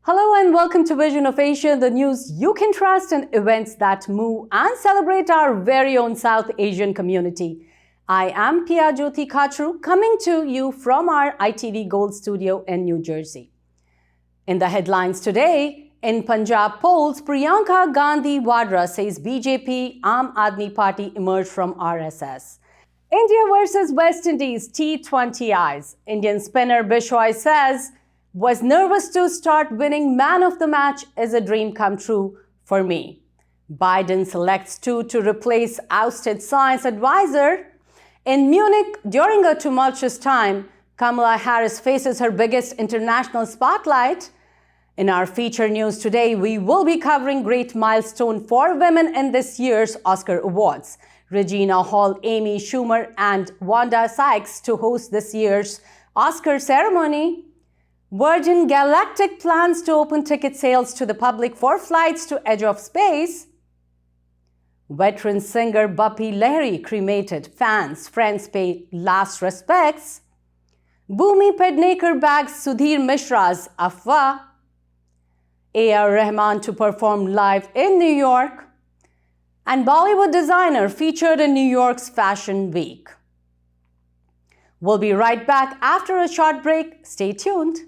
Hello and welcome to Vision of Asia, the news you can trust and events that move and celebrate our very own South Asian community. I am Pia Jyoti Khatru, coming to you from our ITV Gold studio in New Jersey. In the headlines today, in Punjab polls, Priyanka Gandhi Vadra says BJP Aam Aadmi Party emerged from RSS. India versus West Indies T20Is. Indian spinner Bishoy says, was nervous to start winning, man of the match is a dream come true for me. Biden selects two to replace ousted science advisor. In Munich, during a tumultuous time, Kamala Harris faces her biggest international spotlight. In our feature news today, we will be covering great milestone for women in this year's Oscar Awards. Regina Hall, Amy Schumer, and Wanda Sykes to host this year's Oscar ceremony. Virgin Galactic plans to open ticket sales to the public for flights to edge of space. Veteran singer Buppy Larry cremated, fans, friends pay last respects. Bhumi Pednekar bags Sudhir Mishra's Afwa. A.R. Rahman to perform live in New York. And Bollywood designer featured in New York's Fashion Week. We'll be right back after a short break. Stay tuned.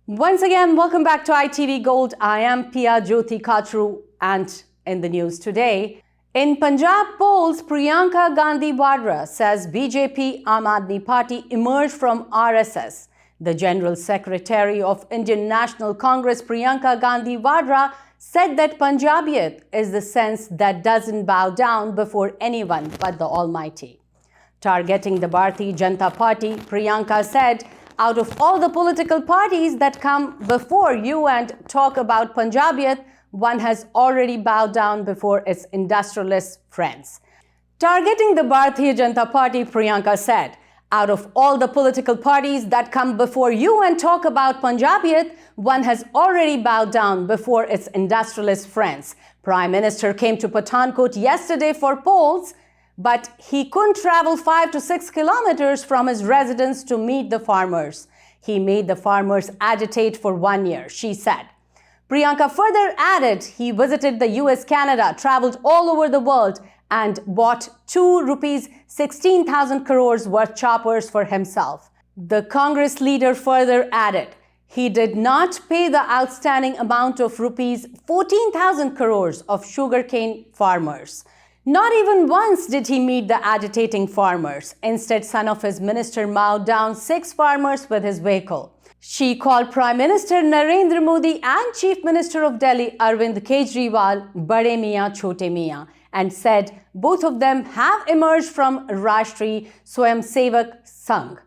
Once again, welcome back to ITV Gold. I am Pia Jyoti Khatru, and in the news today, in Punjab polls, Priyanka Gandhi Vadra says BJP Aam Aadmi Party emerged from RSS. The General Secretary of Indian National Congress, Priyanka Gandhi Vadra, said that Punjabiyat is the sense that doesn't bow down before anyone but the Almighty. Targeting the Bharatiya Janata Party, Priyanka said, out of all the political parties that come before you and talk about Punjabiyat, one has already bowed down before its industrialist friends. Targeting the Bharatiya Janata Party, Priyanka said, out of all the political parties that come before you and talk about Punjabiyat, one has already bowed down before its industrialist friends. Prime Minister came to Pathankot yesterday for polls, but he couldn't travel 5 to 6 kilometers from his residence to meet the farmers. He made the farmers agitate for 1 year, she said. Priyanka further added he visited the US, Canada, traveled all over the world and bought ₹16,000 crores worth choppers for himself. The Congress leader further added he did not pay the outstanding amount of ₹14,000 crores of sugarcane farmers. Not even once did he meet the agitating farmers. Instead, son of his minister mowed down 6 farmers with his vehicle. She called Prime Minister Narendra Modi and Chief Minister of Delhi Arvind Kejriwal Bade Miyan Chote Miyan and said both of them have emerged from Rashtriya Swayamsevak Sangh.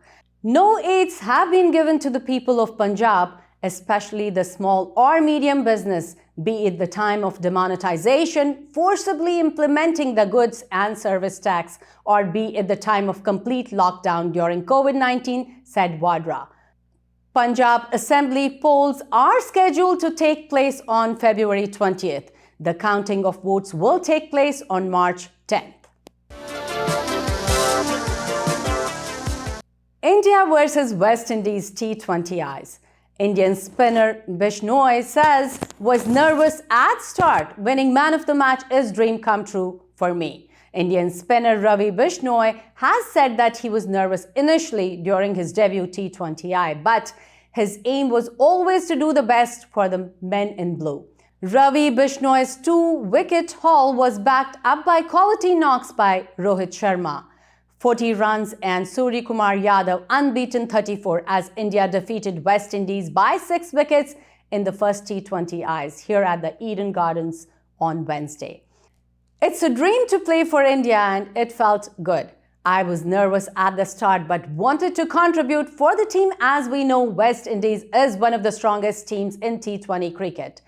No aids have been given to the people of Punjab, especially the small or medium business, be it the time of demonetization, forcibly implementing the goods and service tax, or be it the time of complete lockdown during COVID-19, said Vadra. Punjab Assembly polls are scheduled to take place on February 20th. The counting of votes will take place on March 10th. India versus West Indies T20Is. Indian spinner Bishoy says, was nervous at start. Winning man of the match is dream come true for me. Indian spinner Ravi Bishoy has said that he was nervous initially during his debut T20I, but his aim was always to do the best for the men in blue. Ravi Bishnoi's 2-wicket haul was backed up by quality knocks by Rohit Sharma. 40 runs and Suryakumar Yadav unbeaten 34 as India defeated West Indies by 6 wickets in the first T20Is here at the Eden Gardens on Wednesday. It's a dream to play for India and it felt good. I was nervous at the start but wanted to contribute for the team as we know West Indies is one of the strongest teams in T20 cricket.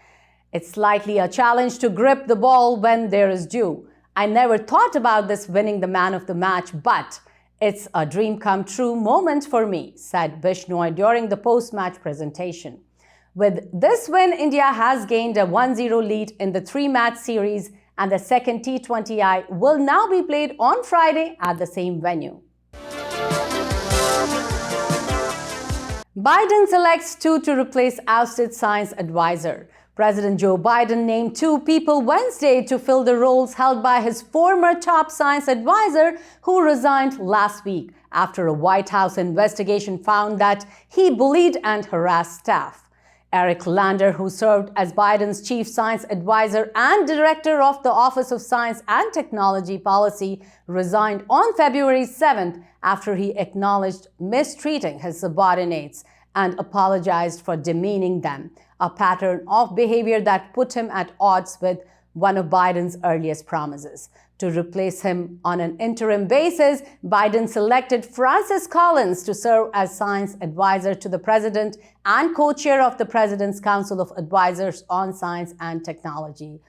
It's slightly a challenge to grip the ball when there is dew. I never thought about this winning the man of the match, but it's a dream come true moment for me, said Bishnoi during the post-match presentation. With this win, India has gained a 1-0 lead in the 3-match series and the second T20I will now be played on Friday at the same venue. Biden selects 2 to replace ousted science advisor. President Joe Biden named 2 people Wednesday to fill the roles held by his former top science advisor who resigned last week after a White House investigation found that he bullied and harassed staff. Eric Lander, who served as Biden's chief science advisor and director of the Office of Science and Technology Policy, resigned on February 7th after he acknowledged mistreating his subordinates and apologized for demeaning them, a pattern of behavior that put him at odds with one of Biden's earliest promises. To replace him on an interim basis, Biden selected Francis Collins to serve as science advisor to the president and co-chair of the President's Council of Advisors on Science and Technology.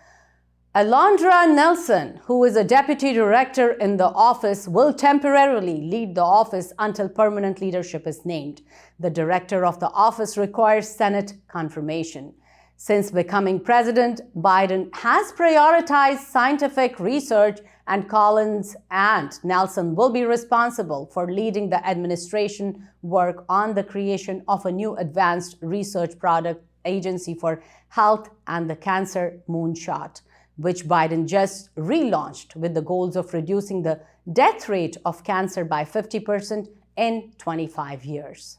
Alondra Nelson, who is a deputy director in the office, will temporarily lead the office until permanent leadership is named. The director of the office requires Senate confirmation. Since becoming president, Biden has prioritized scientific research, and Collins and Nelson will be responsible for leading the administration work on the creation of a new advanced research product agency for health and the cancer moonshot, which Biden just relaunched with the goals of reducing the death rate of cancer by 50% in 25 years.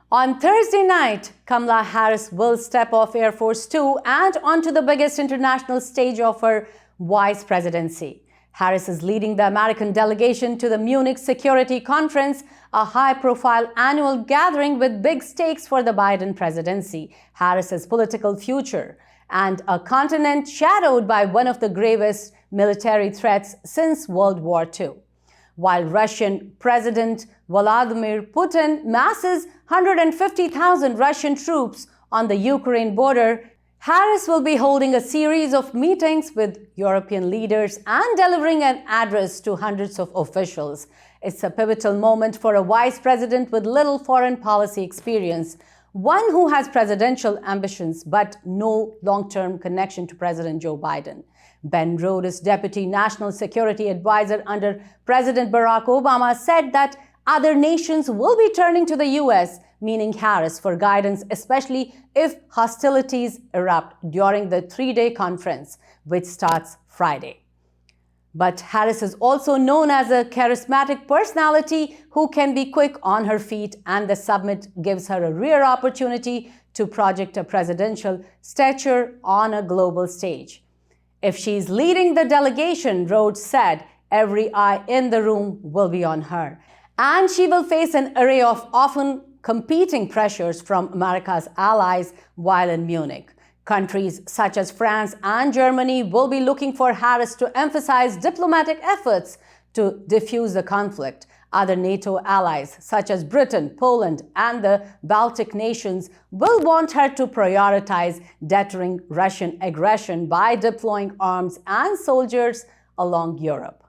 On Thursday night, Kamala Harris will step off Air Force 2 and onto the biggest international stage of her vice presidency. Harris is leading the American delegation to the Munich Security Conference, a high-profile annual gathering with big stakes for the Biden presidency, Harris's political future, and a continent shadowed by one of the gravest military threats since World War II. While Russian President Vladimir Putin masses 150,000 Russian troops on the Ukraine border, Harris will be holding a series of meetings with European leaders and delivering an address to hundreds of officials. It's a pivotal moment for a vice president with little foreign policy experience, one who has presidential ambitions but no long-term connection to President Joe Biden. Ben Rhodes, Deputy National Security Advisor under President Barack Obama, said that other nations will be turning to the U.S., meaning Harris, for guidance, especially if hostilities erupt during the 3-day conference, which starts Friday. But Harris is also known as a charismatic personality who can be quick on her feet, and the summit gives her a rare opportunity to project a presidential stature on a global stage. If she's leading the delegation, Rhodes said, every eye in the room will be on her. And she will face an array of often competing pressures from America's allies while in Munich. Countries such as France and Germany will be looking for Harris to emphasize diplomatic efforts to defuse the conflict. Other NATO allies, such as Britain, Poland, and the Baltic nations, will want her to prioritize deterring Russian aggression by deploying arms and soldiers along Europe.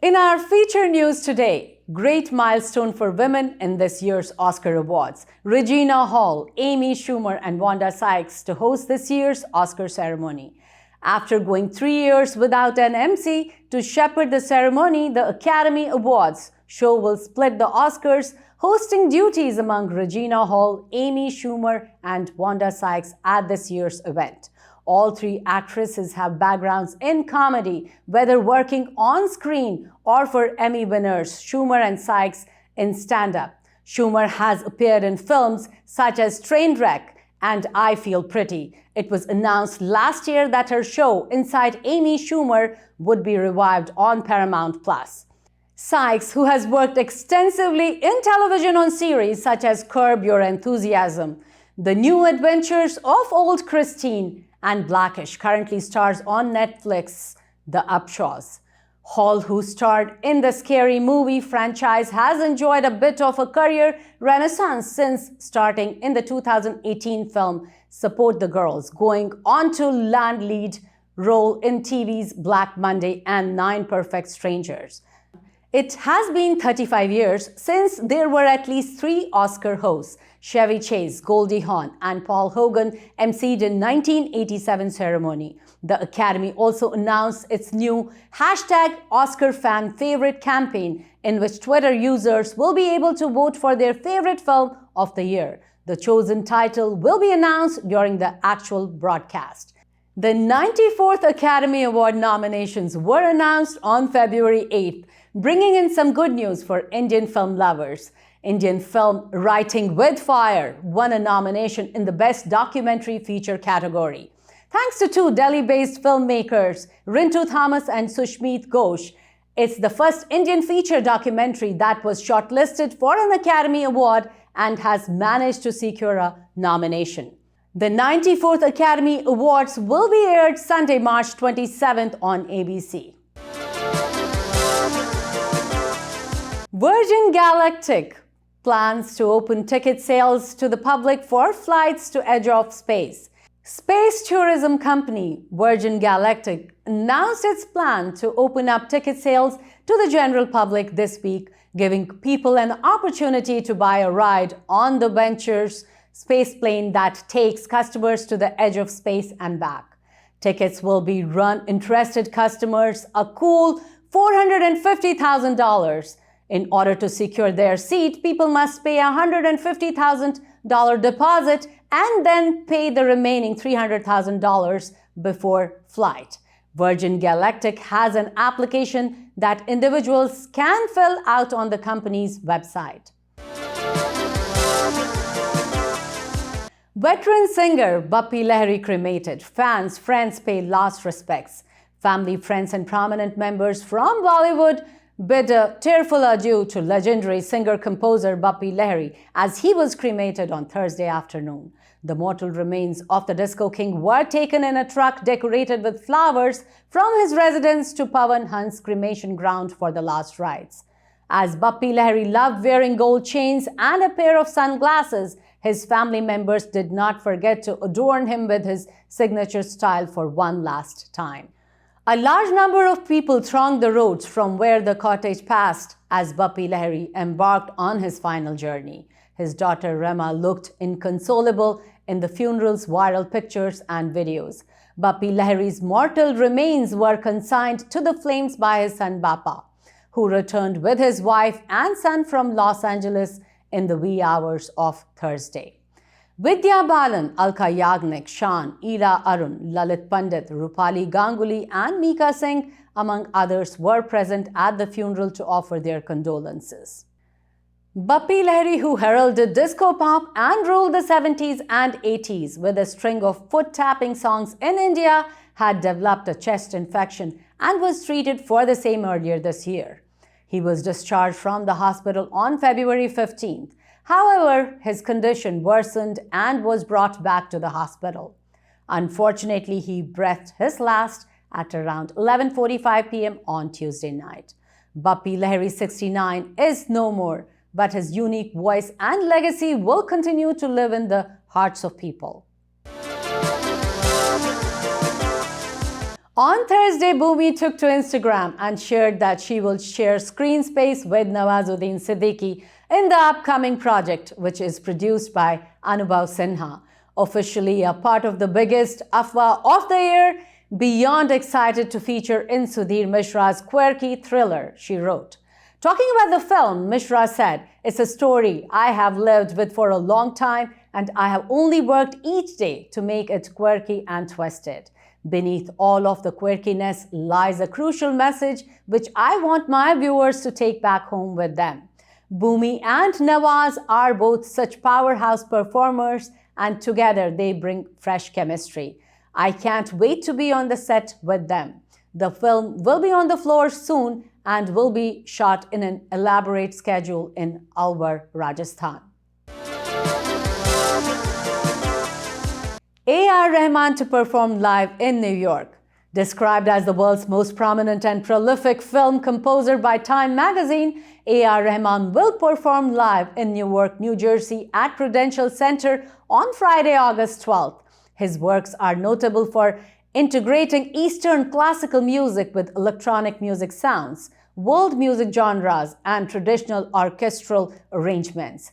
In our feature news today, great milestone for women in this year's Oscar Awards. Regina Hall, Amy Schumer, and Wanda Sykes to host this year's Oscar ceremony. After going 3 years without an MC to shepherd the ceremony, the Academy Awards show will split the Oscars, hosting duties among Regina Hall, Amy Schumer, and Wanda Sykes at this year's event. All 3 actresses have backgrounds in comedy, whether working on screen or for Emmy winners Schumer and Sykes in stand-up. Schumer has appeared in films such as Trainwreck and I Feel Pretty. It was announced last year that her show, Inside Amy Schumer, would be revived on Paramount+. Sykes, who has worked extensively in television on series such as Curb Your Enthusiasm, The New Adventures of Old Christine, and Blackish, currently stars on Netflix, The Upshaws. Hall, who starred in the Scary Movie franchise, has enjoyed a bit of a career renaissance since starting in the 2018 film Support the Girls, going on to land lead role in TV's Black Monday and Nine Perfect Strangers. It has been 35 years since there were at least 3 Oscar hosts. Chevy Chase, Goldie Hawn, and Paul Hogan emceed in 1987 ceremony. The Academy also announced its new #OscarFanFavorite campaign, in which Twitter users will be able to vote for their favorite film of the year. The chosen title will be announced during the actual broadcast. The 94th Academy Award nominations were announced on February 8th, bringing in some good news for Indian film lovers. Indian film Writing with Fire won a nomination in the Best Documentary Feature category. Thanks to 2 Delhi-based filmmakers, Rintu Thomas and Sushmeet Ghosh, it's the first Indian feature documentary that was shortlisted for an Academy Award and has managed to secure a nomination. The 94th Academy Awards will be aired Sunday, March 27th on ABC. Virgin Galactic plans to open ticket sales to the public for flights to edge of space. Space tourism company Virgin Galactic announced its plan to open up ticket sales to the general public this week, giving people an opportunity to buy a ride on the Venture's spaceplane that takes customers to the edge of space and back. Tickets will be run interested customers a cool $450,000. In order to secure their seat, people must pay a $150,000 deposit and then pay the remaining $300,000 before flight. Virgin Galactic has an application that individuals can fill out on the company's website. Veteran singer Buppy Larry cremated. Fans, friends pay last respects. Family, friends, and prominent members from Bollywood bid a tearful adieu to legendary singer-composer Buppy Larry as he was cremated on Thursday afternoon. The mortal remains of the disco king were taken in a truck decorated with flowers from his residence to Pawan Hans's cremation ground for the last rites. As Buppy Larry loved wearing gold chains and a pair of sunglasses, his family members did not forget to adorn him with his signature style for one last time. A large number of people thronged the roads from where the cortege passed as Buppy Larry embarked on his final journey. His daughter Rema looked inconsolable in the funeral's viral pictures and videos. Buppy Larry's mortal remains were consigned to the flames by his son Bappa, who returned with his wife and son from Los Angeles in the wee hours of Thursday. Vidya Balan, Alka Yagnik, Shan, Ira Arun, Lalit Pandit, Rupali Ganguly, and Mika Singh, among others, were present at the funeral to offer their condolences. Buppy Larry, who heralded disco pop and ruled the 70s and 80s with a string of foot-tapping songs in India, had developed a chest infection and was treated for the same earlier this year. He was discharged from the hospital on February 15th. However, his condition worsened and was brought back to the hospital. Unfortunately, he breathed his last at around 11:45 p.m. on Tuesday night. Buppy Larry, 69, is no more, but his unique voice and legacy will continue to live in the hearts of people. On Thursday, Bhumi took to Instagram and shared that she will share screen space with Nawazuddin Siddiqui in the upcoming project, which is produced by Anubhav Sinha. Officially a part of the biggest afwaah of the year, beyond excited to feature in Sudhir Mishra's quirky thriller, she wrote. Talking about the film, Mishra said, "It's a story I have lived with for a long time, and I have only worked each day to make it quirky and twisted. Beneath all of the quirkiness lies a crucial message which I want my viewers to take back home with them. Bhumi and Nawaz are both such powerhouse performers, and together they bring fresh chemistry. I can't wait to be on the set with them. The film will be on the floor soon and will be shot in an elaborate schedule in Alwar, Rajasthan. A.R. Rahman to perform live in New York. Described as the world's most prominent and prolific film composer by Time magazine, A.R. Rahman will perform live in Newark, New Jersey at Prudential Center on Friday, August 12th. His works are notable for integrating Eastern classical music with electronic music sounds, world music genres, and traditional orchestral arrangements.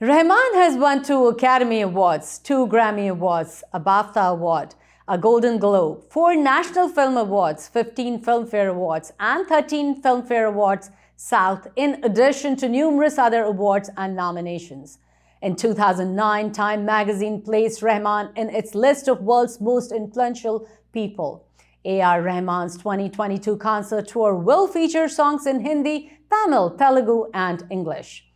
Rahman has won 2 Academy Awards, 2 Grammy Awards, a BAFTA Award, a Golden Globe, 4 National Film Awards, 15 Filmfare Awards, and 13 Filmfare Awards South, in addition to numerous other awards and nominations. In 2009, Time magazine placed Rahman in its list of world's most influential people. A.R. Rahman's 2022 concert tour will feature songs in Hindi, Tamil, Telugu, and English.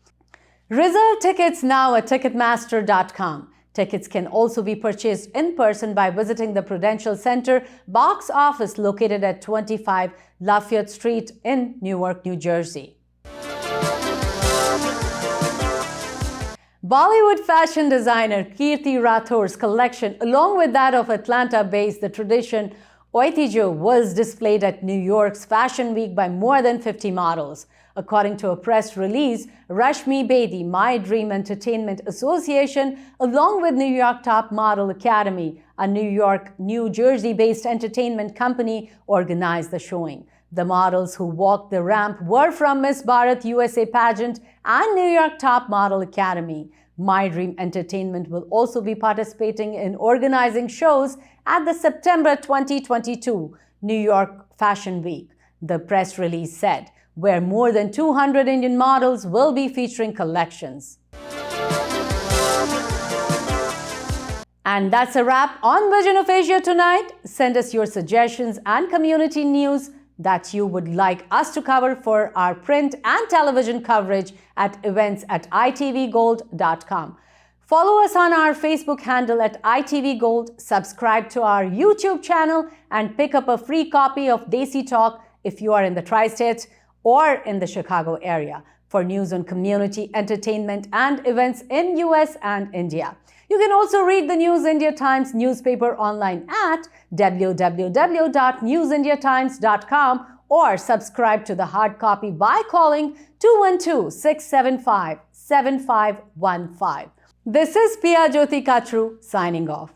Reserve tickets now at Ticketmaster.com. Tickets can also be purchased in person by visiting the Prudential Center box office located at 25 Lafayette Street in Newark, New Jersey. Bollywood fashion designer Kirti Rathor's collection, along with that of Atlanta-based The Tradition Oitijo, was displayed at New York's Fashion Week by more than 50 models. According to a press release, Rashmi Bedi, My Dream Entertainment Association, along with New York Top Model Academy, a New York, New Jersey-based entertainment company, organized the showing. The models who walked the ramp were from Miss Bharat USA pageant and New York Top Model Academy. My Dream Entertainment will also be participating in organizing shows at the September 2022 New York Fashion Week, the press release said, where more than 200 Indian models will be featuring collections. And that's a wrap on Vision of Asia tonight. Send us your suggestions and community news that you would like us to cover for our print and television coverage at events@itvgold.com. Follow us on our Facebook handle at itvgold, subscribe to our YouTube channel, and pick up a free copy of Desi Talk if you are in the Tri-States or in the Chicago area for news on community, entertainment, and events in US and India. You can also read the News India Times newspaper online at www.newsindiatimes.com or subscribe to the hard copy by calling 212-675-7515. This is Priyanka Gandhi signing off.